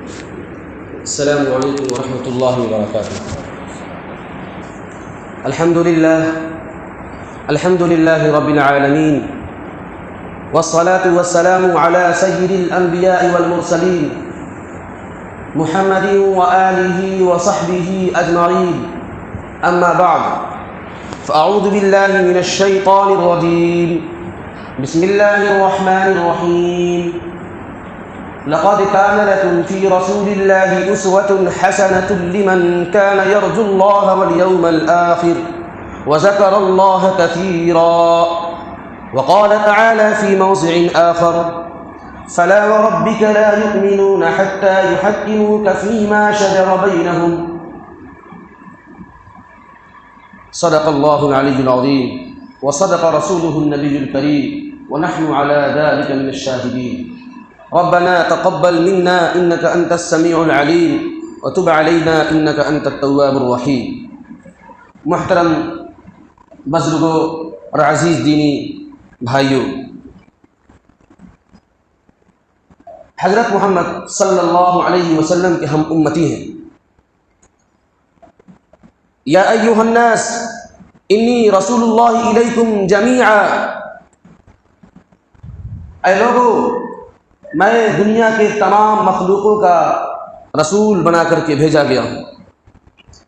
السلام علیکم ورحمۃ اللہ وبرکاتہ۔ الحمد للہ رب العالمین، والصلاة والسلام على سید الانبیاء والمرسلین محمد وآلہ وصحبہ اجمعین، اما بعد فاعوذ باللہ من الشیطان الرجیم، بسم اللہ الرحمن الرحیم۔ لقد كان لكم في رسول الله أسوة حسنة لمن كان يرجو الله واليوم الآخر وذكر الله كثيرا، وقال تعالى في موضع آخر: فلا وربك لا يؤمنون حتى يحكموك فيما شجر بينهم، صدق الله العلي العظيم وصدق رسوله النبي الكريم ونحن على ذلك من الشاهدين۔ ربنا تقبل منا انك انت السميع العليم وتب علينا انك انت التواب الرحيم۔ محترم بزرگوں اور عزیز دینی بھائیوں، حضرت محمد صلی اللہ علیہ وسلم کے ہم امتی ہیں۔ یا ایھا الناس انی رسول اللہ الیکم جمیعا، اے لوگو میں دنیا کے تمام مخلوقوں کا رسول بنا کر کے بھیجا گیا ہوں۔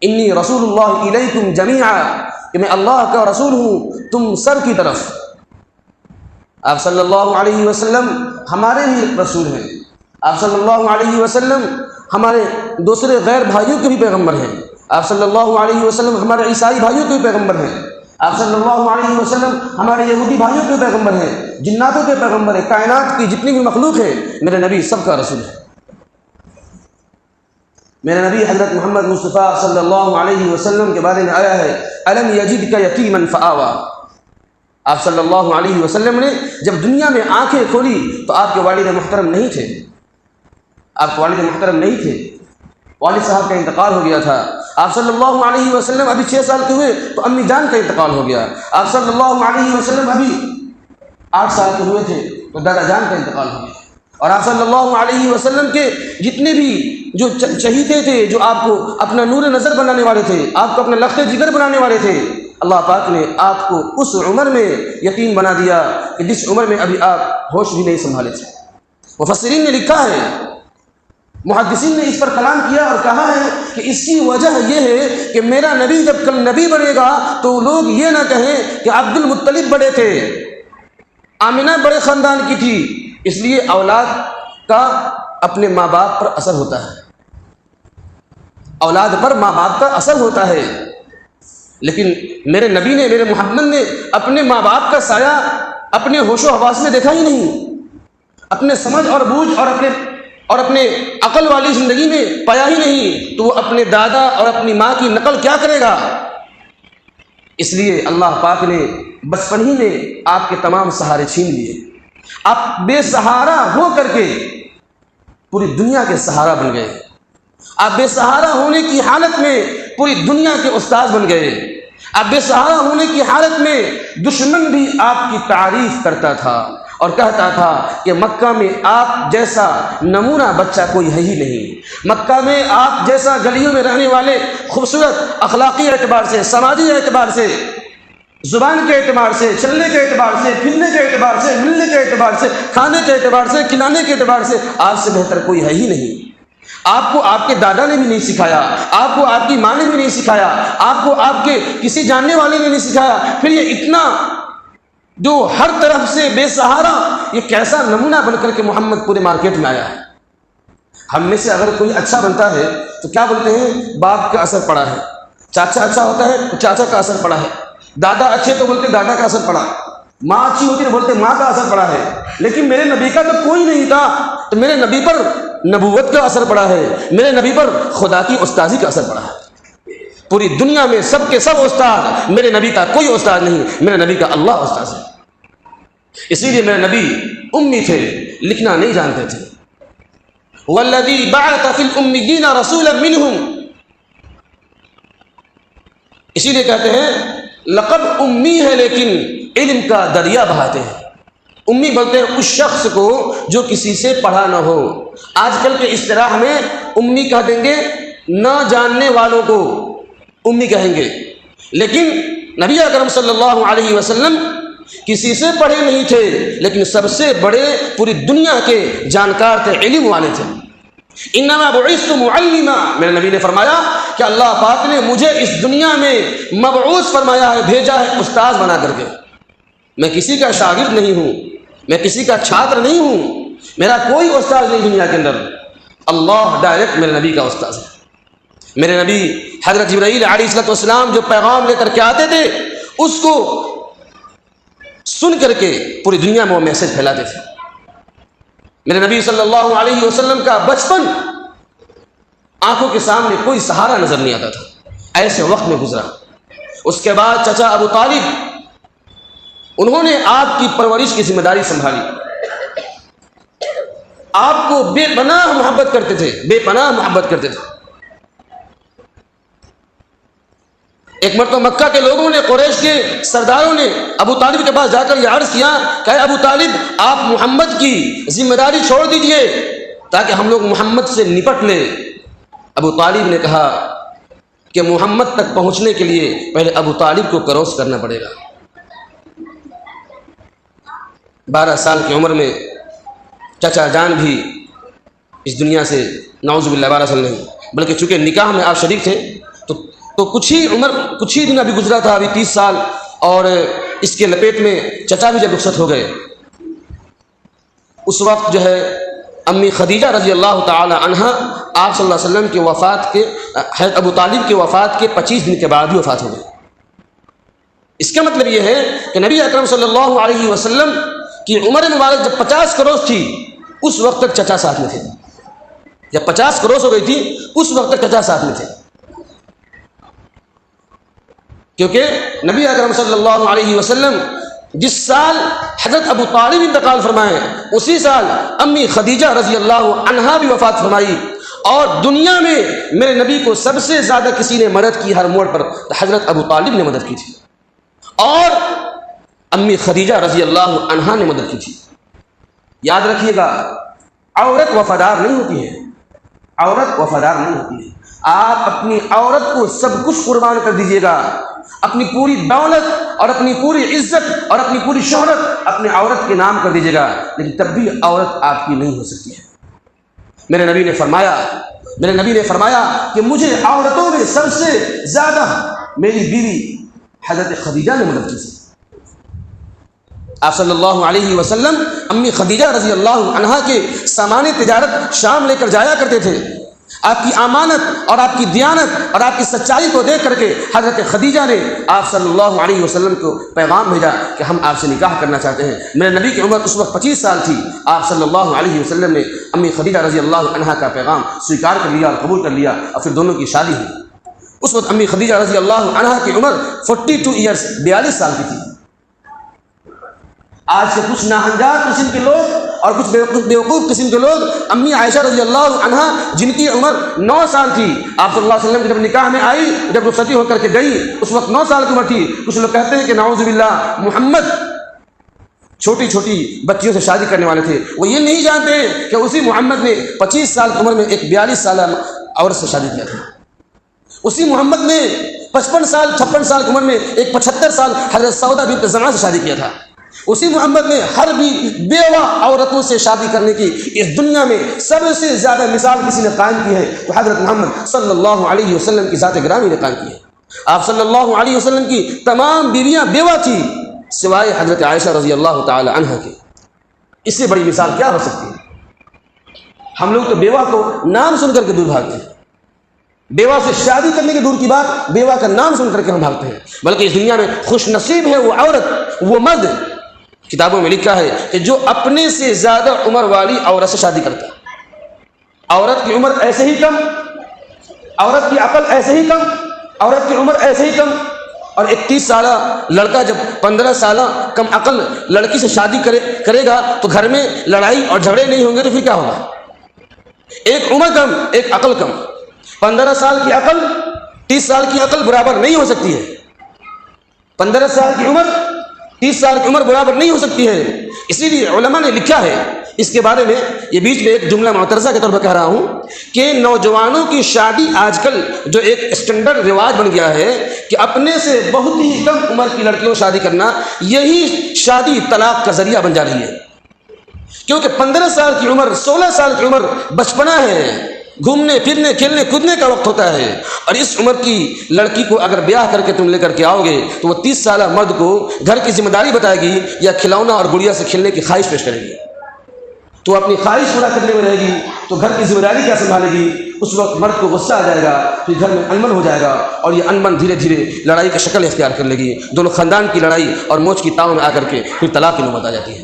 انی رسول اللہ الیکم جمیعا، کہ میں اللہ کا رسول ہوں تم سب کی طرف۔ آپ صلی اللہ علیہ وسلم ہمارے ہی رسول ہیں۔ آپ صلی اللہ علیہ وسلم ہمارے دوسرے غیر بھائیوں کے بھی پیغمبر ہیں۔ آپ صلی اللہ علیہ وسلم ہمارے عیسائی بھائیوں کے بھی پیغمبر ہیں۔ آپ صلی اللہ علیہ وسلم ہمارے یہودی بھائیوں کے پیغمبر ہیں، جناتوں کے پیغمبر ہیں، کائنات کی جتنی بھی مخلوق ہے میرے نبی سب کا رسول ہے۔ میرے نبی حضرت محمد مصطفیٰ صلی اللہ علیہ وسلم کے بارے میں آیا ہے: الم یجدک یتیما فآویٰ۔ آپ صلی اللہ علیہ وسلم نے جب دنیا میں آنکھیں کھولی تو آپ کے والد محترم نہیں تھے۔ آپ کے والد محترم نہیں تھے، والد صاحب کا انتقال ہو گیا تھا۔ آپ صلی اللہ علیہ وسلم ابھی 6 سال کے ہوئے تو امی جان کا انتقال ہو گیا۔ آپ صلی اللہ علیہ وسلم ابھی 8 سال کے ہوئے تھے تو دادا جان کا انتقال ہو گیا۔ اور آپ صلی اللہ علیہ وسلم کے جتنے بھی جو چہیتے تھے، جو آپ کو اپنا نور نظر بنانے والے تھے، آپ کو اپنا لخت جگر بنانے والے تھے، اللہ پاک نے آپ کو اس عمر میں یتیم بنا دیا کہ جس عمر میں ابھی آپ ہوش بھی نہیں سنبھالے تھے۔ مفسرین نے لکھا ہے، محدثین نے اس پر کلام کیا اور کہا ہے کہ اس کی وجہ یہ ہے کہ میرا نبی جب کل نبی بنے گا تو لوگ یہ نہ کہیں کہ عبد المطلب بڑے تھے، آمنہ بڑے خاندان کی تھی۔ اس لیے اولاد کا اپنے ماں باپ پر اثر ہوتا ہے، اولاد پر ماں باپ کا اثر ہوتا ہے، لیکن میرے نبی نے، میرے محمد نے اپنے ماں باپ کا سایہ اپنے ہوش و حواس میں دیکھا ہی نہیں، اپنے سمجھ اور بوجھ اور اپنے عقل والی زندگی میں پایا ہی نہیں، تو وہ اپنے دادا اور اپنی ماں کی نقل کیا کرے گا؟ اس لیے اللہ پاک نے بچپن ہی میں آپ کے تمام سہارے چھین لیے۔ آپ بے سہارا ہو کر کے پوری دنیا کے سہارا بن گئے۔ آپ بے سہارا ہونے کی حالت میں پوری دنیا کے استاد بن گئے۔ آپ بے سہارا ہونے کی حالت میں دشمن بھی آپ کی تعریف کرتا تھا اور کہتا تھا کہ مکہ میں آپ جیسا نمونہ بچہ کوئی ہے ہی نہیں، مکہ میں آپ جیسا گلیوں میں رہنے والے خوبصورت اخلاقی اعتبار سے، سماجی اعتبار سے، زبان کے اعتبار سے، چلنے کے اعتبار سے، پھرنے کے اعتبار سے، ملنے کے اعتبار سے، کھانے کے اعتبار سے، کھلانے کے اعتبار سے آپ سے بہتر کوئی ہے ہی نہیں۔ آپ کو آپ کے دادا نے بھی نہیں سکھایا، آپ کو آپ کی ماں نے بھی نہیں سکھایا، آپ کو آپ کے کسی جاننے والے نے نہیں سکھایا، پھر یہ اتنا جو ہر طرف سے بے سہارا، یہ کیسا نمونہ بن کر کے محمد پورے مارکیٹ میں آیا ہے۔ ہم میں سے اگر کوئی اچھا بنتا ہے تو کیا بولتے ہیں؟ باپ کا اثر پڑا ہے۔ چاچا اچھا ہوتا ہے تو چاچا کا اثر پڑا ہے۔ دادا اچھے تو بولتے دادا کا اثر پڑا۔ ماں اچھی ہوتی تو بولتے ماں کا اثر پڑا ہے۔ لیکن میرے نبی کا تو کوئی نہیں تھا، تو میرے نبی پر نبوت کا اثر پڑا ہے، میرے نبی پر خدا کی استاذی کا اثر پڑا ہے۔ پوری دنیا میں سب کے سب استاد، میرے نبی کا کوئی استاد نہیں، میرے نبی کا اللہ استاد ہے۔ اسی لیے میرے نبی امی تھے، لکھنا نہیں جانتے تھے۔ والذی بعث فی الامیین رسولا منہم، اسی لیے کہتے ہیں لقب امی ہے لیکن علم کا دریا بہاتے ہیں۔ امی بولتے ہیں اس شخص کو جو کسی سے پڑھا نہ ہو، آج کل کے اصطلاح میں امی کہہ دیں گے، نہ جاننے والوں کو امی کہیں گے، لیکن نبی اکرم صلی اللہ علیہ وسلم کسی سے پڑھے نہیں تھے، لیکن سب سے بڑے پوری دنیا کے جانکار تھے، علم والے تھے۔ انما بعثت معلما، میرے نبی نے فرمایا کہ اللہ پاک نے مجھے اس دنیا میں مبعوث فرمایا ہے، بھیجا ہے استاد بنا کر کے۔ میں کسی کا شاگرد نہیں ہوں، میں کسی کا چھاتر نہیں ہوں، میرا کوئی استاد نہیں دنیا کے اندر، اللہ ڈائریکٹ میرے نبی کا استاد ہے۔ میرے نبی حضرت جبرائیل علیہ السلام جو پیغام لے کر کے آتے تھے، اس کو سن کر کے پوری دنیا میں وہ میسج پھیلاتے تھے۔ میرے نبی صلی اللہ علیہ وسلم کا بچپن آنکھوں کے سامنے کوئی سہارا نظر نہیں آتا تھا، ایسے وقت میں گزرا۔ اس کے بعد چچا ابو طالب، انہوں نے آپ کی پرورش کی ذمہ داری سنبھالی، آپ کو بے پناہ محبت کرتے تھے، بے پناہ محبت کرتے تھے۔ ایک مرتبہ مکہ کے لوگوں نے، قریش کے سرداروں نے ابو طالب کے پاس جا کر یہ عرض کیا کہ اے ابو طالب، آپ محمد کی ذمہ داری چھوڑ دیجئے تاکہ ہم لوگ محمد سے نپٹ لیں۔ ابو طالب نے کہا کہ محمد تک پہنچنے کے لیے پہلے ابو طالب کو کراس کرنا پڑے گا۔ 12 سال کی عمر میں چچا جان بھی اس دنیا سے نعوذ باللہ 12 سال نہیں، بلکہ چونکہ نکاح میں آپ شریک تھے تو کچھ ہی دن ابھی گزرا تھا، ابھی 30 سال، اور اس کے لپیٹ میں چچا بھی جب رخصت ہو گئے، اس وقت جو ہے امی خدیجہ رضی اللہ تعالی عنہا آپ صلی اللہ علیہ وسلم کی وفات کے، حضرت ابو طالب کی وفات کے 25 دن کے بعد ہی وفات ہو گئی۔ اس کا مطلب یہ ہے کہ نبی اکرم صلی اللہ علیہ وسلم کی عمر مبارک جب 50 کروس تھی، اس وقت تک چچا ساتھ میں تھے۔ جب 50 کروس ہو گئی تھی، اس وقت تک چچا ساتھ میں تھے، کیونکہ نبی اکرم صلی اللہ علیہ وسلم جس سال حضرت ابو طالب انتقال فرمائے، اسی سال امی خدیجہ رضی اللہ عنہا بھی وفات فرمائی، اور دنیا میں میرے نبی کو سب سے زیادہ کسی نے مدد کی ہر موڑ پر، حضرت ابو طالب نے مدد کی تھی، اور امی خدیجہ رضی اللہ عنہا نے مدد کی تھی۔ یاد رکھیے گا، عورت وفادار نہیں ہوتی ہے، عورت وفادار نہیں ہوتی ہے۔ آپ اپنی عورت کو سب کچھ قربان کر دیجیے گا، اپنی پوری دولت اور اپنی پوری عزت اور اپنی پوری شہرت اپنے عورت کے نام کر دیجیے گا، لیکن تب بھی عورت آپ کی نہیں ہو سکتی ہے۔ میرے نبی نے فرمایا کہ مجھے عورتوں میں سب سے زیادہ میری بیوی حضرت خدیجہ نے مدد کی تھی۔ آپ صلی اللہ علیہ وسلم امی خدیجہ رضی اللہ عنہا کے سامان تجارت شام لے کر جایا کرتے تھے۔ آپ کی امانت اور آپ کی دیانت اور آپ کی سچائی کو دیکھ کر کے حضرت خدیجہ نے آپ صلی اللہ علیہ وسلم کو پیغام بھیجا کہ ہم آپ سے نکاح کرنا چاہتے ہیں۔ میرے نبی کی عمر اس وقت 25 سال تھی۔ آپ صلی اللہ علیہ وسلم نے امی خدیجہ رضی اللہ عنہا کا پیغام سویکار کر لیا اور قبول کر لیا، اور پھر دونوں کی شادی ہوئی۔ اس وقت امی خدیجہ رضی اللہ عنہا کی عمر 42 ایئرس 42 سال کی تھی۔ آج کے کچھ ناہنجار قسم کے لوگ اور کچھ بیوقوف قسم کے لوگ امی عائشہ رضی اللہ عنہا جن کی عمر 9 سال تھی، آپ صلی اللہ علیہ وسلم کی جب نکاح میں آئی، جب رخصتی ہو کر کے گئی، اس وقت 9 سال کی عمر تھی۔ کچھ لوگ کہتے ہیں کہ نعوذ باللہ محمد چھوٹی چھوٹی بچیوں سے شادی کرنے والے تھے۔ وہ یہ نہیں جانتے کہ اسی محمد نے 25 سال کی عمر میں ایک 42 سالہ عورت سے شادی کیا تھا۔ اسی محمد نے 55 سال 56 سال کی عمر میں ایک 75 سال حضرت سودا بنت زمعہ سے شادی کیا تھا۔ اسی محمد نے ہر بھی بیوہ عورتوں سے شادی کرنے کی اس دنیا میں سب سے زیادہ مثال کسی نے قائم کی ہے تو حضرت محمد صلی اللہ علیہ وسلم کی ذات گرامی نے قائم کی ہے۔ آپ صلی اللہ علیہ وسلم کی تمام بیویاں بیوہ تھی سوائے حضرت عائشہ رضی اللہ تعالی عنہا کے۔ اس سے بڑی مثال کیا ہو سکتی ہے؟ ہم لوگ تو بیوہ کو نام سن کر کے دور بھاگتے ہیں، بیوہ سے شادی کرنے کی دور کی بات، بیوہ کا نام سن کر کے ہم بھاگتے ہیں، بلکہ اس دنیا میں خوش نصیب ہے وہ عورت، وہ مرد، کتابوں میں لکھا ہے کہ جو اپنے سے زیادہ عمر والی عورت سے شادی کرتا ہے۔ عورت کی عمر ایسے ہی کم، عورت کی عقل ایسے ہی کم، عورت کی عمر ایسے ہی کم، اور 31 سالہ لڑکا جب 15 سالہ کم عقل لڑکی سے شادی کرے گا تو گھر میں لڑائی اور جھگڑے نہیں ہوں گے تو پھر کیا ہوگا؟ ایک عمر کم، ایک عقل کم، 15 سال کی عقل 30 سال کی عقل برابر نہیں ہو سکتی ہے۔ 15 سال کی عمر 30 سال کی عمر برابر نہیں ہو سکتی ہے۔ اسی لیے علماء نے لکھا ہے اس کے بارے میں یہ بیچ میں ایک جملہ معترضہ کے طور پر کہہ رہا ہوں کہ نوجوانوں کی شادی آج کل جو ایک اسٹینڈرڈ رواج بن گیا ہے کہ اپنے سے بہت ہی کم عمر کی لڑکیوں شادی کرنا، یہی شادی طلاق کا ذریعہ بن جا رہی ہے، کیونکہ 15 سال کی عمر، 16 سال کی عمر بچپنا ہے، گھومنے پھرنے کھیلنے کودنے کا وقت ہوتا ہے، اور اس عمر کی لڑکی کو اگر بیاہ کر کے تم لے کر کے آؤ گے تو وہ 30 سالہ مرد کو گھر کی ذمہ داری بتائے گی یا کھلونا اور گڑیا سے کھیلنے کی خواہش پیش کرے گی، تو اپنی خواہش پورا کرنے میں رہے گی تو گھر کی ذمہ داری کیا سنبھالے گی؟ اس وقت مرد کو غصہ آ جائے گا، پھر گھر میں انبن ہو جائے گا، اور یہ انبن دھیرے دھیرے لڑائی کی شکل اختیار کر لے گی، دونوں خاندان کی لڑائی اور موج کی تاؤ میں آ کر کے پھر طلاق کی نوبت آ جاتی ہے۔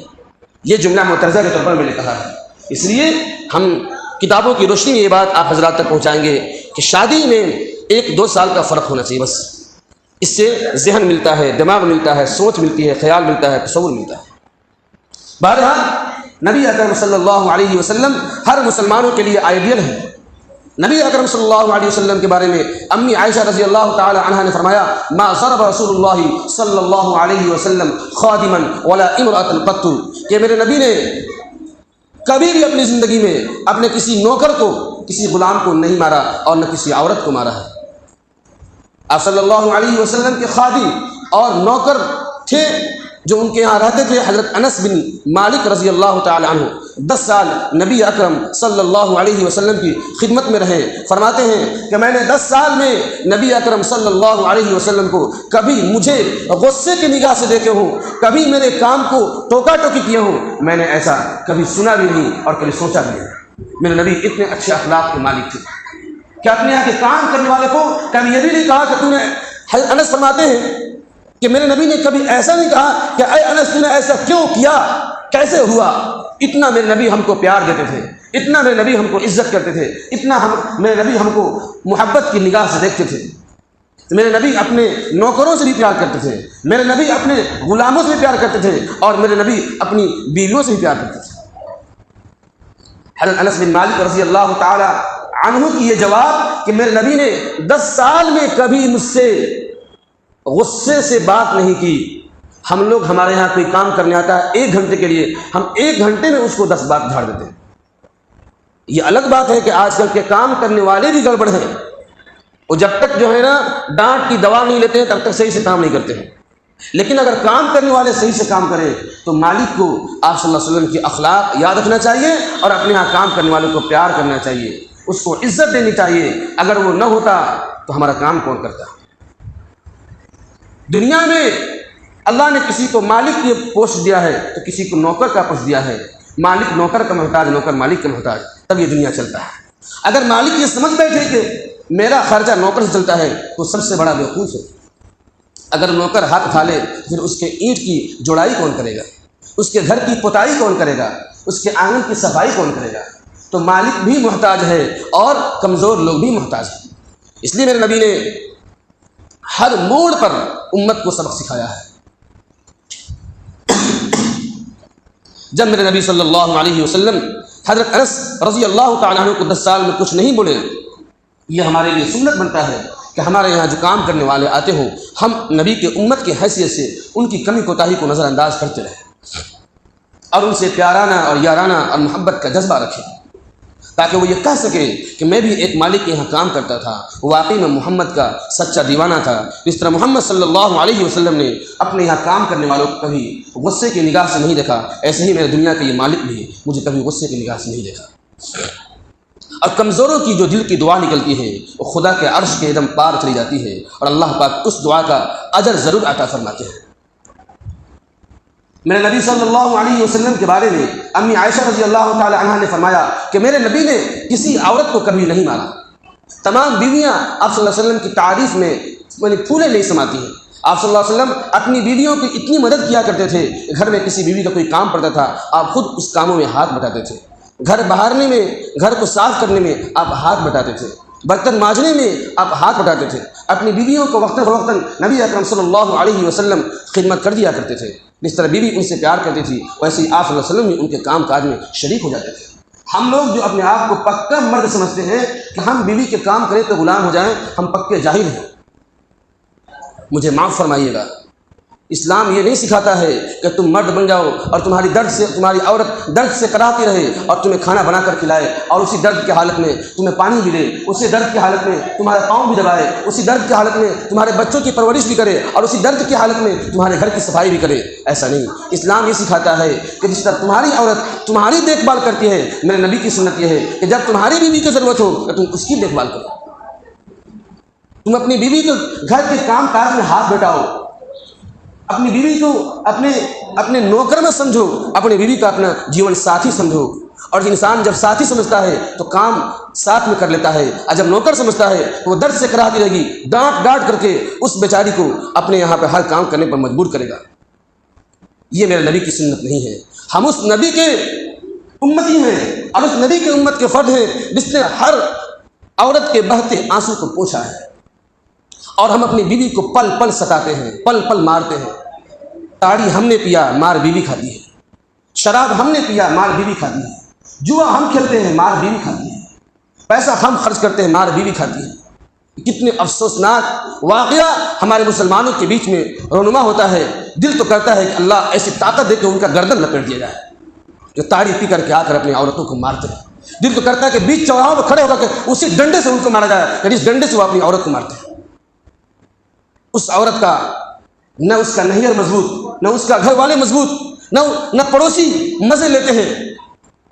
یہ جملہ معترضہ کے طور پر میں نے کہا ہے، اس لیے ہم کتابوں کی روشنی میں یہ بات آپ حضرات تک پہنچائیں گے کہ شادی میں 1-2 سال کا فرق ہونا چاہیے بس، اس سے ذہن ملتا ہے، دماغ ملتا ہے، سوچ ملتی ہے، خیال ملتا ہے، تصور ملتا ہے۔ بہرحال نبی اکرم صلی اللہ علیہ وسلم ہر مسلمانوں کے لیے آئیڈیل ہے۔ نبی اکرم صلی اللہ علیہ وسلم کے بارے میں امی عائشہ رضی اللہ تعالی عنہا نے فرمایا، ما ضرب رسول اللہ صلی اللہ علیہ وسلم خادما ولا امرأة قط، کہ میرے نبی نے کبھی بھی اپنی زندگی میں اپنے کسی نوکر کو، کسی غلام کو نہیں مارا اور نہ کسی عورت کو مارا ہے۔ آپ صلی اللہ علیہ وسلم کے خادم اور نوکر تھے جو ان کے یہاں رہتے تھے، حضرت انس بن مالک رضی اللہ تعالی عنہ 10 سال نبی اکرم صلی اللہ علیہ وسلم کی خدمت میں رہے۔ فرماتے ہیں کہ میں نے 10 سال میں نبی اکرم صلی اللہ علیہ وسلم کو کبھی مجھے غصے کی نگاہ سے دیکھے ہوں، کبھی میرے کام کو ٹوکا ٹوکی کیے ہوں، میں نے ایسا کبھی سنا بھی نہیں اور کبھی سوچا بھی نہیں۔ میرے نبی اتنے اچھے اخلاق کے مالک تھے کہ اپنے یہاں کے کام کرنے والے کو کبھی یہ بھی نہیں کہا کہ تو نے، انس فرماتے ہیں کہ میرے نبی نے کبھی ایسا نہیں کہا کہ اے انس تو نے ایسا کیوں کیا، کیسے ہوا۔ اتنا میرے نبی ہم کو پیار دیتے تھے، اتنا میرے نبی ہم کو عزت کرتے تھے، اتنا میرے نبی ہم کو محبت کی نگاہ سے دیکھتے تھے۔ میرے نبی اپنے نوکروں سے بھی پیار کرتے تھے، میرے نبی اپنے غلاموں سے بھی پیار کرتے تھے، اور میرے نبی اپنی بیویوں سے بھی پیار کرتے تھے۔ حضرت انس بن مالک رضی اللہ تعالی عنہ کی یہ جواب کہ میرے نبی نے 10 سال میں کبھی مجھ سے غصے سے بات نہیں کی۔ ہم لوگ، ہمارے ہاں کوئی کام کرنے آتا ہے 1 گھنٹے کے لیے، ہم 1 گھنٹے میں اس کو 10 بات جھاڑ دیتے ہیں۔ یہ الگ بات ہے کہ آج کل کے کام کرنے والے بھی گڑبڑ ہیں، وہ جب تک جو ہے نا ڈانٹ کی دوا نہیں لیتے ہیں تب تک صحیح سے کام نہیں کرتے ہیں۔ لیکن اگر کام کرنے والے صحیح سے کام کریں تو مالک کو آپ صلی اللہ علیہ وسلم کی اخلاق یاد رکھنا چاہیے، اور اپنے ہاں کام کرنے والوں کو پیار کرنا چاہیے، اس کو عزت دینی چاہیے۔ اگر وہ نہ ہوتا تو ہمارا کام کون کرتا؟ دنیا میں اللہ نے کسی کو مالک کی پوسٹ دیا ہے تو کسی کو نوکر کا پوسٹ دیا ہے، مالک نوکر کا محتاج، نوکر مالک کا محتاج، تب یہ دنیا چلتا ہے۔ اگر مالک یہ سمجھ بیٹھے کہ میرا خرچہ نوکر سے چلتا ہے تو سب سے بڑا بیوقوف ہے۔ اگر نوکر ہاتھ اٹھا لے پھر اس کے اینٹ کی جوڑائی کون کرے گا، اس کے گھر کی پتائی کون کرے گا، اس کے آنگن کی صفائی کون کرے گا؟ تو مالک بھی محتاج ہے اور کمزور لوگ بھی محتاج ہیں۔ اس لیے میرے نبی نے ہر موڑ پر امت کو سبق سکھایا ہے۔ جب میرے نبی صلی اللہ علیہ وسلم حضرت انس رضی اللہ تعالیٰ عنہ کو 10 سال میں کچھ نہیں بولے، یہ ہمارے لیے سنت بنتا ہے کہ ہمارے یہاں جو کام کرنے والے آتے ہوں، ہم نبی کے امت کی حیثیت سے ان کی کمی کوتاہی کو نظر انداز کرتے رہیں اور ان سے پیارانہ اور یارانہ اور محبت کا جذبہ رکھیں، تاکہ وہ یہ کہہ سکے کہ میں بھی ایک مالک کے یہاں کام کرتا تھا، واقعی میں محمد کا سچا دیوانہ تھا۔ اس طرح محمد صلی اللہ علیہ وسلم نے اپنے یہاں کام کرنے والوں کو کبھی غصے کی نگاہ سے نہیں دیکھا، ایسے ہی میرے دنیا کے یہ مالک بھی مجھے کبھی غصے کی نگاہ سے نہیں دیکھا۔ اور کمزوروں کی جو دل کی دعا نکلتی ہے وہ خدا کے عرش کے ایدم پار چلی جاتی ہے، اور اللہ پاک اس دعا کا اجر ضرور عطا فرماتے ہیں۔ میرے نبی صلی اللہ علیہ وسلم کے بارے میں امی عائشہ رضی اللہ تعالی عنہا نے فرمایا کہ میرے نبی نے کسی عورت کو کبھی نہیں مارا۔ تمام بیویاں آپ صلی اللہ علیہ وسلم کی تعریف میں پھولے نہیں سماتی ہیں۔ آپ صلی اللہ علیہ وسلم اپنی بیویوں کی اتنی مدد کیا کرتے تھے، گھر میں کسی بیوی کا کوئی کام پڑتا تھا آپ خود اس کاموں میں ہاتھ بٹاتے تھے، گھر بہارنے میں، گھر کو صاف کرنے میں آپ ہاتھ بٹاتے تھے، برتن مانجنے میں آپ ہاتھ بٹاتے تھے، اپنی بیویوں کو وقتاً فوقتاً نبی اکرم صلی اللہ علیہ وسلم خدمت کر دیا کرتے تھے۔ جس طرح بیوی ان سے پیار کرتی تھی ویسے ہی آپ صلی اللہ علیہ وسلم بھی ان کے کام کاج میں شریک ہو جاتے تھے۔ ہم لوگ جو اپنے آپ کو پکا مرد سمجھتے ہیں کہ ہم بیوی کے کام کریں تو غلام ہو جائیں، ہم پکے جاہل ہیں، مجھے معاف فرمائیے گا، اسلام یہ نہیں سکھاتا ہے کہ تم مرد بن جاؤ اور تمہاری عورت درد سے کراتی رہے اور تمہیں کھانا بنا کر کھلائے اور اسی درد کی حالت میں تمہیں پانی بھی دے، اسی درد کی حالت میں تمہارا پاؤں بھی دبائے، اسی درد کی حالت میں تمہارے بچوں کی پرورش بھی کرے اور اسی درد کی حالت میں تمہارے گھر کی صفائی بھی کرے۔ ایسا نہیں، اسلام یہ سکھاتا ہے کہ جس طرح تمہاری عورت تمہاری دیکھ بھال کرتی ہے، میرے نبی کی سنت یہ ہے کہ جب تمہاری بیوی کی ضرورت ہو تو تم اس کی دیکھ بھال کرو، تم اپنی بیوی کو گھر کے کام کاج میں ہاتھ بٹاؤ، اپنی بیوی کو اپنے نوکر میں سمجھو، اپنی بیوی کا اپنا جیون ساتھی سمجھو۔ اور انسان جب ساتھی سمجھتا ہے تو کام ساتھ میں کر لیتا ہے، اور جب نوکر سمجھتا ہے تو وہ درد سے کراتی رہے گی، ڈانٹ کر کے اس بیچاری کو اپنے یہاں پہ ہر کام کرنے پر مجبور کرے گا۔ یہ میرے نبی کی سنت نہیں ہے۔ ہم اس نبی کے امتی ہیں اور اس نبی کے امت کے فرد ہیں جس نے ہر عورت کے بہتے آنسو کو پوچھا ہے، اور ہم اپنی بیوی کو پل پل ستاتے ہیں، پل پل مارتے ہیں۔ تاڑی ہم نے پیا، مار بیوی کھاتی ہے، شراب ہم نے پیا، مار بیوی کھاتی ہے، جوا ہم کھیلتے ہیں، مار بیوی کھاتی ہے، پیسہ ہم خرچ کرتے ہیں، مار بیوی کھاتی ہے۔ کتنے افسوسناک واقعہ ہمارے مسلمانوں کے بیچ میں رونما ہوتا ہے۔ دل تو کرتا ہے کہ اللہ ایسی طاقت دے کہ ان کا گردن لپیٹ دیا جائے، جو تاڑی پی کر کے آ کر اپنی عورتوں کو مارتے ہیں۔ دل تو کرتا ہے کہ بیچ چوراہوں پہ کھڑے ہو کر کے اسی ڈنڈے سے ان کو مارا جائے، یعنی اس ڈنڈے سے وہ اپنی عورت کو مارتے ہیں۔ اس عورت کا نہ اس کا نہیر مضبوط، نہ اس کا گھر والے مضبوط، نہ پڑوسی مزے لیتے ہیں،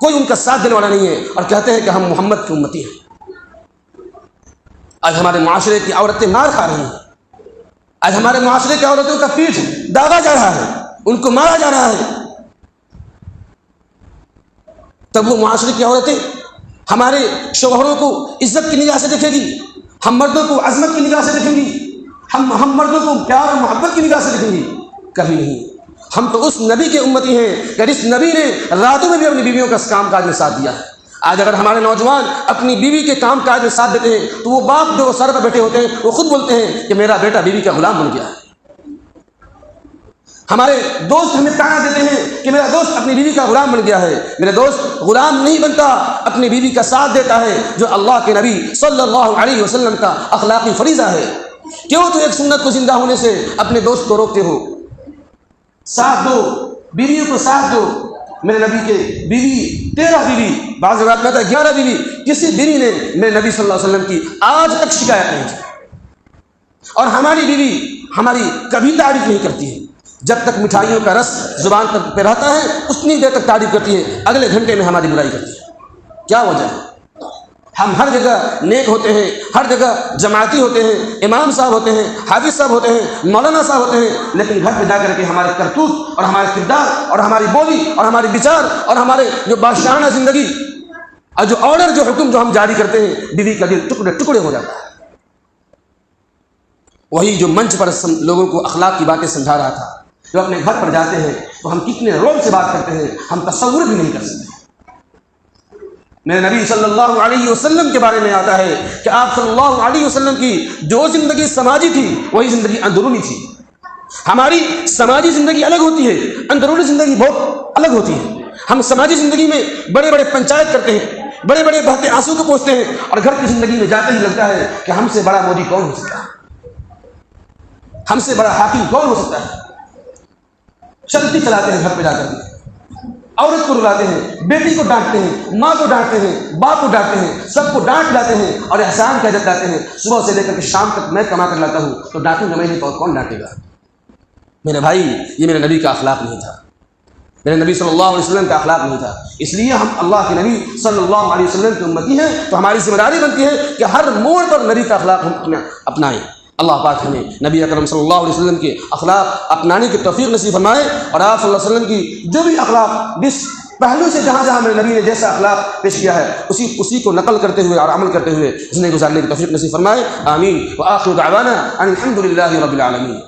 کوئی ان کا ساتھ دینے والا نہیں ہے، اور کہتے ہیں کہ ہم محمد کی امتی ہیں۔ آج ہمارے معاشرے کی عورتیں مار کھا رہی ہیں، آج ہمارے معاشرے کی عورتوں کا پیٹھ داغا جا رہا ہے، ان کو مارا جا رہا ہے۔ تب وہ معاشرے کی عورتیں ہمارے شوہروں کو عزت کی نگاہ سے دیکھے گی، ہم مردوں کو عظمت کی نگاہ سے دیکھیں گی، ہم مردوں کو پیار اور محبت کی نگاہ سے دیکھیں گی؟ کبھی نہیں۔ ہم تو اس نبی کے امتی ہیں کہ جس نبی نے راتوں میں بھی اپنی بیویوں کا کام کاج میں ساتھ دیا ہے۔ آج اگر ہمارے نوجوان اپنی بیوی کے کام کاج میں ساتھ دیتے ہیں تو وہ باپ جو سر پر بیٹھے ہوتے ہیں وہ خود بولتے ہیں کہ میرا بیٹا بیوی کا غلام بن گیا ہے۔ ہمارے دوست ہمیں تانا دیتے ہیں کہ میرا دوست اپنی بیوی کا غلام بن گیا ہے۔ میرے دوست غلام نہیں بنتا، اپنی بیوی کا ساتھ دیتا ہے، جو اللہ کے نبی صلی اللہ علیہ وسلم کا اخلاقی فریضہ ہے۔ کیوں تو ایک سنت کو زندہ ہونے سے اپنے دوست کو روکتے ہو؟ ساتھ دو، بیویوں کو ساتھ دو۔ میرے نبی کے بیوی 13 بیوی، بعض روایت میں آتا ہے 11 بیوی، کسی بیوی نے میرے نبی صلی اللہ علیہ وسلم کی آج تک شکایت نہیں کی، اور ہماری بیوی ہماری کبھی تعریف نہیں کرتی ہے۔ جب تک مٹھائیوں کا رس زبان تک پہ رہتا ہے اتنی دیر تک تعریف کرتی ہے، اگلے گھنٹے میں ہماری برائی کرتی ہے۔ کیا وجہ ہے؟ ہم ہر جگہ نیک ہوتے ہیں، ہر جگہ جماعتی ہوتے ہیں، امام صاحب ہوتے ہیں، حافظ صاحب ہوتے ہیں، مولانا صاحب ہوتے ہیں، لیکن گھر پہ جا کر کے ہمارے کرتوت اور ہمارے کردار اور ہماری بولی اور ہماری بچار اور ہمارے جو بادشاہانہ زندگی اور جو آرڈر جو حکم جو ہم جاری کرتے ہیں، بیوی کا دل ٹکڑے ٹکڑے ہو جاتا ہے۔ وہی جو منچ پر لوگوں کو اخلاق کی باتیں سمجھا رہا تھا، جو اپنے گھر پر جاتے ہیں تو ہم کتنے رول سے بات کرتے ہیں ہم تصور بھی نہیں کر سکتے۔ میرے نبی صلی اللہ علیہ وسلم کے بارے میں آتا ہے کہ آپ صلی اللہ علیہ وسلم کی جو زندگی سماجی تھی وہی زندگی اندرونی تھی۔ ہماری سماجی زندگی الگ ہوتی ہے، اندرونی زندگی بہت الگ ہوتی ہے۔ ہم سماجی زندگی میں بڑے بڑے پنچایت کرتے ہیں، بڑے بڑے بہتے آنسو کو پوچھتے ہیں، اور گھر کی زندگی میں جاتے ہی لگتا ہے کہ ہم سے بڑا مودی کون ہو سکتا ہے، ہم سے بڑا حاکم کون ہو سکتا ہے۔ چلتی چلاتے ہیں گھر پہ جا کر کے، عورت کو رلاتے ہیں، بیٹی کو ڈانٹتے ہیں، ماں کو ڈانٹتے ہیں، باپ کو ڈانٹتے ہیں، سب کو ڈانٹ لاتے ہیں اور احسان کا جتلاتے ہیں۔ صبح سے لے کر کے شام تک میں کما کر لاتا ہوں تو ڈانٹوں گا میں نہیں تو کون ڈانٹے گا؟ میرے بھائی، یہ میرے نبی کا اخلاق نہیں تھا، میرے نبی صلی اللہ علیہ وسلم کا اخلاق نہیں تھا۔ اس لیے ہم اللہ کے نبی صلی اللہ علیہ وسلم کی امتی ہیں تو ہماری ذمہ داری بنتی ہے کہ ہر موڑ پر نبی کا اخلاق ہم اپنائیں۔ اللہ پاک ہمیں نبی اکرم صلی اللہ علیہ وسلم کے اخلاق اپنانے کی توفیق نصیب فرمائے، اور آپ صلی اللہ علیہ وسلم کی جو بھی اخلاق جس پہلو سے جہاں جہاں میرے نبی نے جیسا اخلاق پیش کیا ہے اسی کو نقل کرتے ہوئے اور عمل کرتے ہوئے زندگی گزارنے کی توفیق نصیب فرمائے۔ آمین۔ وآخر دعوانا ان الحمد للہ رب العالمین۔